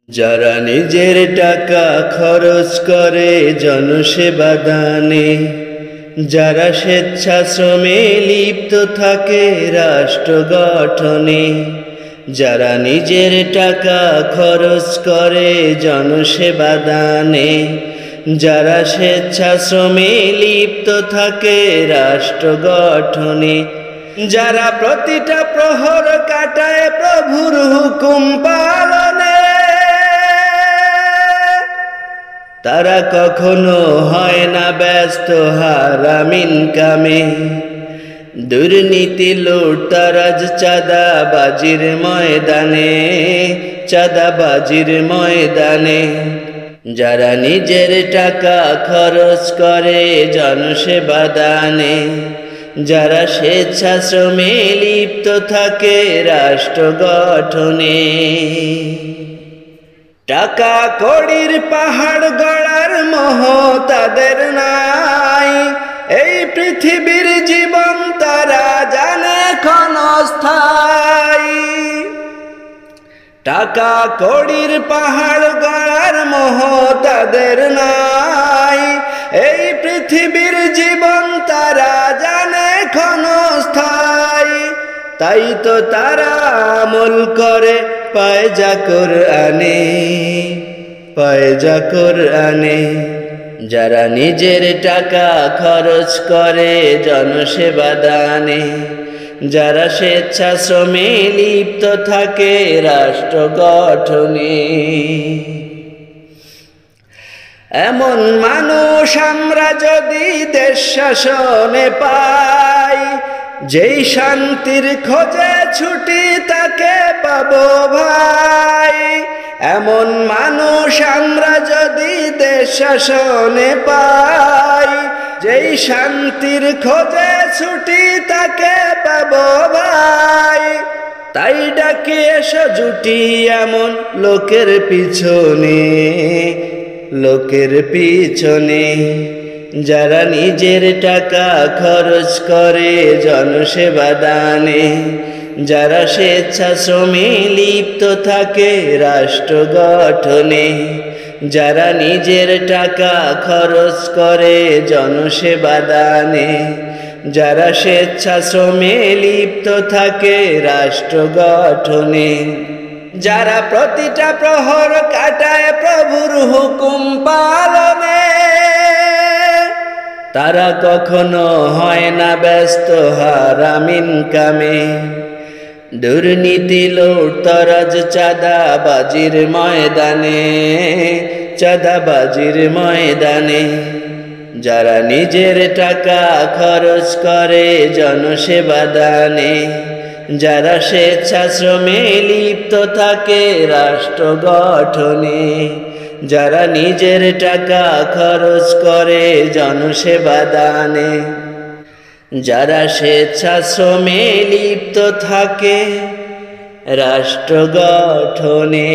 যারা নিজের টাকা খরচ করে জনসেবা দানে, যারা স্বেচ্ছাশ্রমে লিপ্ত থাকে রাষ্ট্র গঠনে, যারা নিজের টাকা খরচ করে জনসেবা দানে, যারা স্বেচ্ছাশ্রমে লিপ্ত থাকে রাষ্ট্র গঠনে, যারা প্রতিটা প্রহর কাটায় প্রভুর হুকুম পালনে, তারা কখনো হয় না ব্যস্ত হারামিন কামে। দুর্নীতি লুটতরাজ চাঁদাবাজির ময়দানে, চাঁদাবাজির ময়দানে, যারা নিজের টাকা খরচ করে জনসেবা দানে, যারা স্বেচ্ছাশ্রমে লিপ্ত থাকে রাষ্ট্র গঠনে। টাকা কড়ির পাহাড় গড়ার মোহ তাদের নাই, এই পৃথিবীর জীবন তারা জানে ক্ষণস্থায়ী। টাকা কড়ির পাহাড় গড়ার মোহ তাদের নাই, এই পৃথিবীর জীবন তারা জানে ক্ষণস্থায়ী। তাই তো তারা আমল করে পায় যা কোরআনে, পায় যা কোরআনে। যারা নিজের টাকা খরচ করে জনসেবা দানে, যারা স্বেচ্ছাশ্রমে লিপ্ত থাকে রাষ্ট্র গঠনে, এমন মানুষ আমরা যদি দেশ শাসনে পাই, যেই শান্তির খোঁজে ছুটি তাকে পাবো ভাই। এমন মানুষ আমরা যদি দেশ শাসনে পাই, যেই শান্তির খোঁজে ছুটি তাকে পাবো ভাই। তাই ডাকি এসো জুটি এমন লোকের পিছনে, লোকের পিছনে, যারা নিজের টাকা খরচ করে জনসেবা দানে, যারা স্বেচ্ছাশ্রমে লিপ্ত থাকে রাষ্ট্র গঠনে, যারা নিজের টাকা খরচ করে জনসেবা দানে, যারা স্বেচ্ছাশ্রমে লিপ্ত থাকে রাষ্ট্র গঠনে, যারা প্রতিটা প্রহর কাটায় প্রভুর হুকুম পালনে, তারা কখনো হয় না ব্যস্ত হারামিন কামে। দুর্নীতি লুটতরাজ চাঁদাবাজির ময়দানে, চাঁদাবাজির ময়দানে, যারা নিজের টাকা খরচ করে জনসেবা দানে, যারা স্বেচ্ছাশ্রমে লিপ্ত থাকে রাষ্ট্র গঠনে, যারা নিজের টাকা খরচ করে জনসেবা দানে, যারা স্বেচ্ছাশ্রমে লিপ্ত থাকে রাষ্ট্র গঠনে।